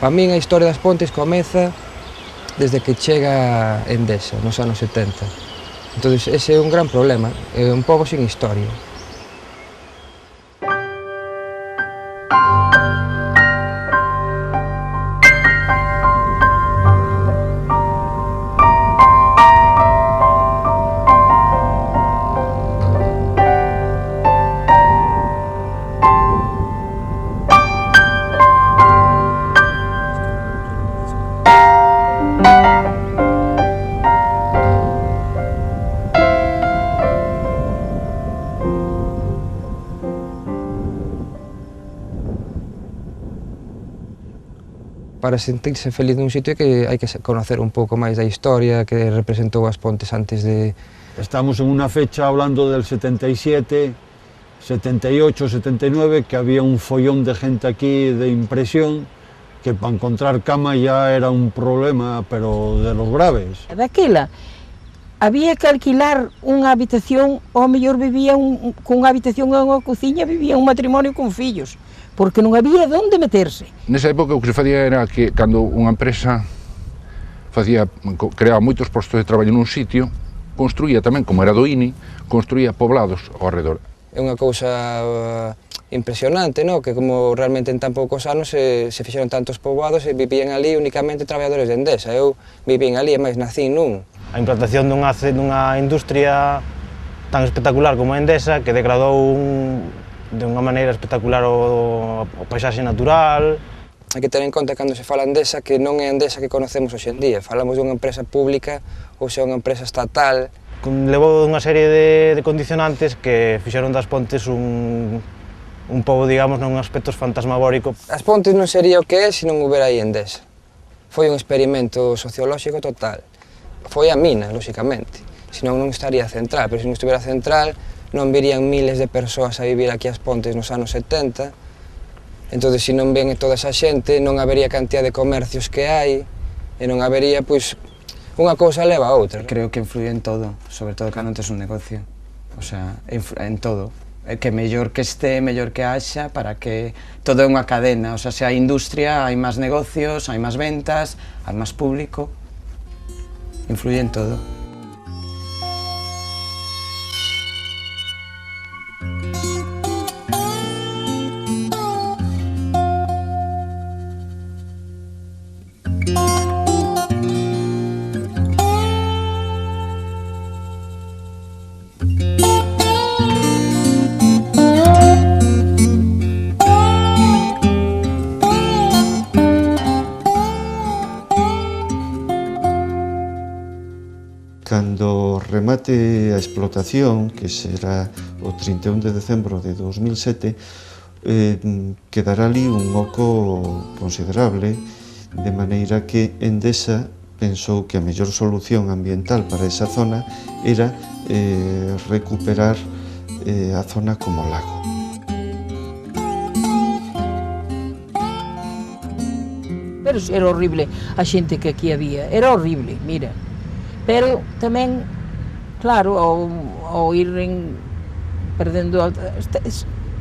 Para min a historia das Pontes comeza desde que chega Endesa, nos anos 70. Entón, ese é un gran problema, é un pobo sin historia. Para sentirse feliz nun sitio que hai que conocer un pouco máis da historia que representou as Pontes antes de... Estamos en unha fecha hablando del 77, 78, 79, que había un follón de gente aquí de impresión, que para encontrar cama ya era un problema, pero de los graves. Daquela, había que alquilar unha habitación, ou mellor vivía cunha habitación e unha cociña, vivía un matrimonio con fillos, porque non había onde meterse. Nesa época o que se facía era que cando unha empresa creaba moitos postos de traballo nun sitio, construía tamén, como era do INI, construía poblados ao redor. É unha cousa impresionante, no? Que como realmente en tan poucos anos se fixeron tantos poboados e vivían ali únicamente traballadores de Endesa. Eu vivín ali e máis nacín nun. A implantación dunha industria tan espectacular como a Endesa, que degradou de unha maneira espectacular o paisaxe natural. Hai que ter en conta cando se fala Endesa que non é a Endesa que conocemos hoxe en día. Falamos dunha empresa pública ou xa unha empresa estatal. Levou unha serie de condicionantes que fixeron das Pontes un pobo, digamos, nun aspecto fantasmagórico. As Pontes non sería o que é se non houbera aí Endesa. Foi un experimento sociolóxico total. Foi a mina, lóxicamente. Senón non estaría central, pero se non estuvera central non virían miles de persoas a vivir aquí ás Pontes nos anos 70. Entón, se non ven toda esa xente, non habería cantidad de comercios que hai, e non habería, pois, unha cousa leva a outra. Creo que influye en todo, sobre todo cando tes un negocio. O sea, en todo. Que mellor que este, mellor que haxa, para que todo é unha cadena. O sea, se hai industria, hai máis negocios, hai máis ventas, hai máis público. Influye en todo. Cando remate a explotación, que será o 31 de decembro de 2007, quedará ali un oco considerable, de maneira que Endesa pensou que a mellor solución ambiental para esa zona era recuperar a zona como lago. Pero era horrible a xente que aquí había, era horrible, mira. Pero tamén, claro, ao ir perdendo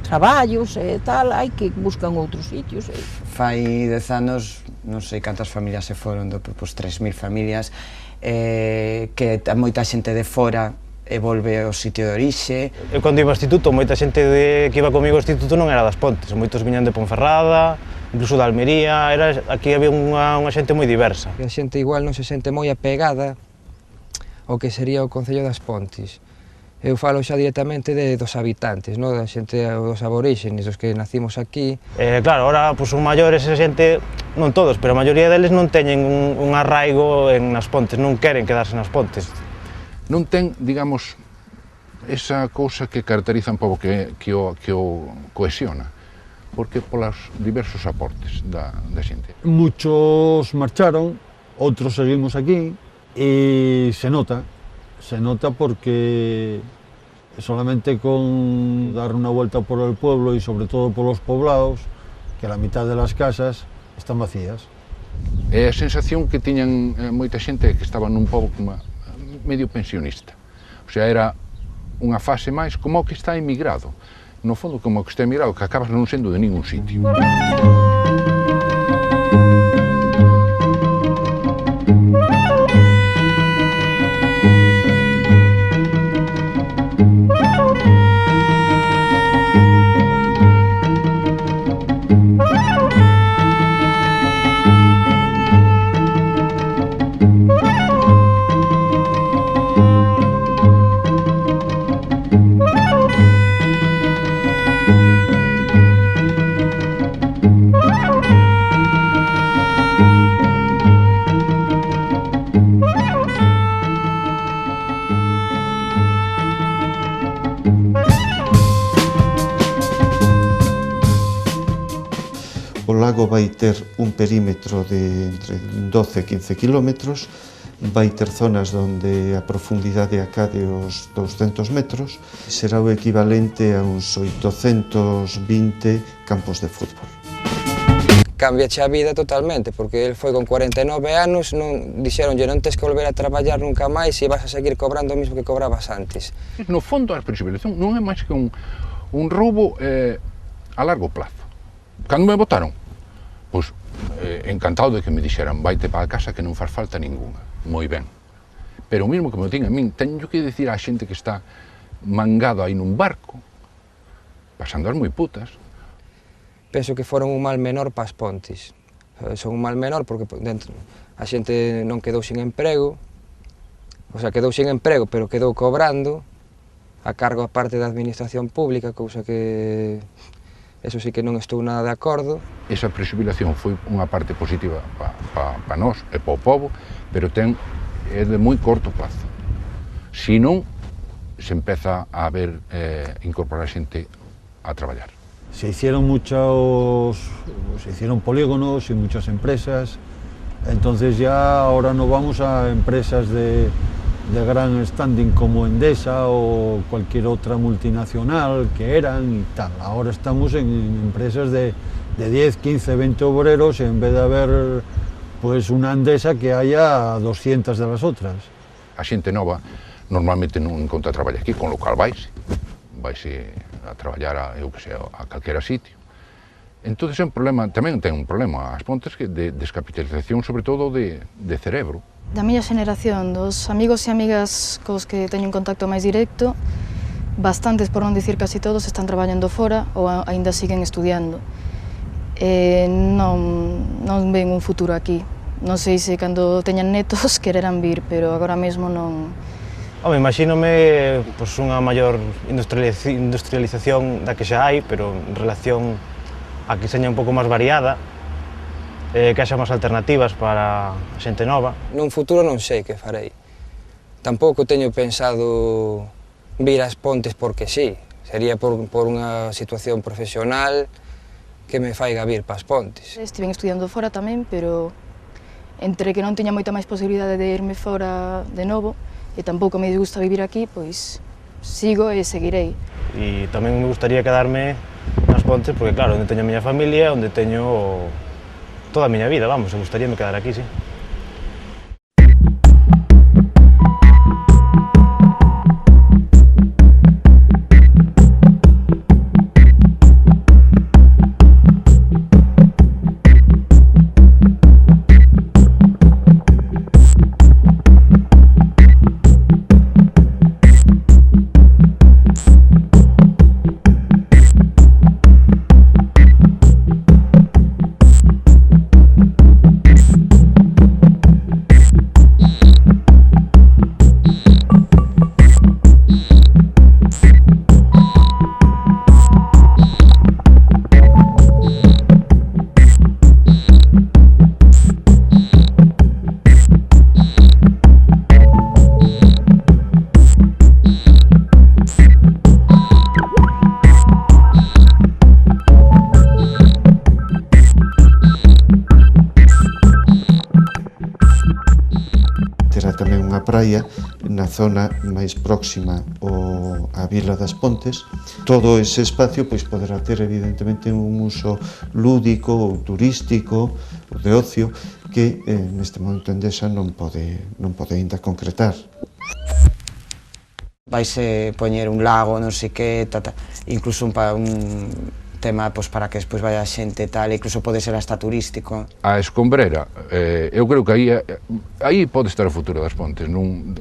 traballos e tal, hai que buscan outros sitios. Fai 10 anos, non sei cantas familias se foron, pois 3.000 familias, que moita xente de fora e volve ao sitio de orixe. Eu cando iba ao instituto, moita xente que iba comigo ao instituto non era das Pontes, moitos viñan de Ponferrada, incluso de Almería, aquí había unha xente moi diversa. A xente igual non se sente moi apegada ao que sería o Concello das Pontes. Eu falo xa directamente dos habitantes, no? Da xente, dos aboríxenes, dos que nacimos aquí. Claro, ahora pues, son maiores, esa xente, non todos, pero a maioría deles non teñen un arraigo nas Pontes, non queren quedarse nas Pontes. Non ten, digamos, esa cousa que caracteriza un pobo que o cohesiona, porque polos diversos aportes da xente. Muchos marcharon, outros seguimos aquí, y se nota porque solamente con dar una vuelta por el pueblo y sobre todo por los poblados, que la mitad de las casas están vacías. É a sensación que tiñan moita xente que estaba nun pobo como medio pensionista. O sea, era unha fase máis como o que está emigrado. No fondo, como o que está emigrado, que acabas non sendo de ningún sitio. Logo vai ter un perímetro de entre 12 e 15 kilómetros, vai ter zonas onde a profundidade acade os 200 metros, será o equivalente a uns 820 campos de fútbol. Cambiache a vida totalmente, porque el foi con 49 anos, non dixeronlle non tes que volver a traballar nunca máis e vas a seguir cobrando o mismo que cobrabas antes. No fondo, a prexubilación non é máis que un roubo a largo plazo. Cando me votaron, pois encantado de que me dixeran vaite para a casa que non faz falta ninguna. Moi ben. Pero o mismo que me tin a min, teño que dicir á xente que está mangado aí nun barco, pasando as moi putas. Penso que foron un mal menor para as Pontes. Son un mal menor porque dentro a xente non quedou sin emprego, o sea, quedou sin emprego, pero quedou cobrando a cargo a parte da administración pública, cousa que eso sí que non estou nada de acordo. Esa prexubilación foi unha parte positiva para nós e para o povo, pero é de moi corto plazo. Si non, se empeza a ver incorporar xente a traballar. Se hicieron polígonos y muchas empresas, entonces ya ahora no vamos a empresas de gran standing como Endesa o cualquier otra multinacional que eran y tal. Ahora estamos en empresas de 10, 15, 20 obreros, en vez de haber pues una Endesa que haya 200 de las otras. A xente nova normalmente non encontra traballo aquí, con lo cual vaise a traballar a calquera sitio. Entón, é un problema, tamén ten un problema as Pontes de descapitalización, sobre todo de cerebro. Da miña xeneración, dos amigos e amigas cos que teño un contacto máis directo, bastantes, por non dicir casi todos, están traballando fora ou aínda siguen estudiando. Non ven un futuro aquí. Non sei se cando teñan netos quererán vir, pero agora mesmo non. Imagínome unha maior industrialización da que xa hai, pero en relación a que seña un pouco máis variada, que haxa máis alternativas para a xente nova. Nun futuro non sei que farei. Tampouco teño pensado vir ás Pontes porque sí. Sería por unha situación profesional que me faiga vir para as Pontes. Estiven estudiando fora tamén, pero entre que non teña moita máis posibilidade de irme fora de novo, e tampouco me disgusta vivir aquí, pois sigo e seguirei. E tamén me gustaría quedarme nas Pontes, porque claro, onde teño a miña familia, onde teño toda a miña vida, vamos, me gustaría me quedar aquí, sí. praia na zona máis próxima á Vila das Pontes. Todo ese espacio pois poderá ter evidentemente un uso lúdico ou turístico ou de ocio que neste momento Endesa non pode ainda concretar. Vaise poñer un lago, non sei que, incluso un tema para que despois vaya xente e tal, incluso pode ser hasta turístico. A escombrera, eu creo que aí pode estar o futuro das Pontes,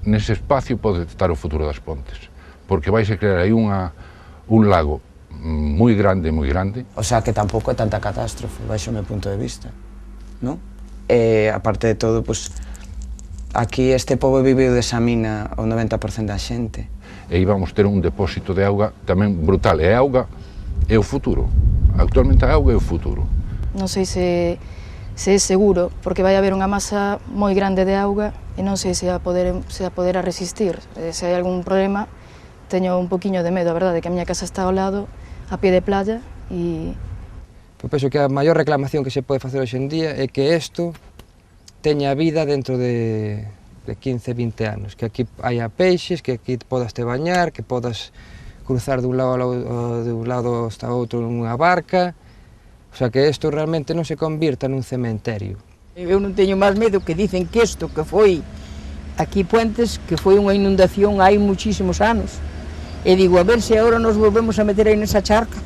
nese espacio pode estar o futuro das Pontes, porque vaise crear aí un lago moi grande, moi grande. O sea, que tampouco é tanta catástrofe, baixo o meu punto de vista, non? E, aparte de todo, pois, aquí este pobo viviu desa mina o 90% da xente. E íbamos ter un depósito de auga tamén brutal, e a auga é o futuro. Actualmente a auga é o futuro. Non sei se é seguro, porque vai haber unha masa moi grande de auga e non sei se a poder resistir. Se hai algún problema, teño un poquinho de medo, a verdade, que a miña casa está ao lado, a pie de playa, e Eu penso que a maior reclamación que se pode facer hoxe en día é que isto teña vida dentro de 15, 20 anos, que aquí haya peixes, que aquí podas te bañar, que podas cruzar dun lado hasta outro nunha barca, o sea, que isto realmente non se convirta nun cementerio. Eu non teño máis medo que dicen que isto que foi aquí Puentes, que foi unha inundación hai muchísimos anos, e digo, a ver se agora nos volvemos a meter aí nesa charca.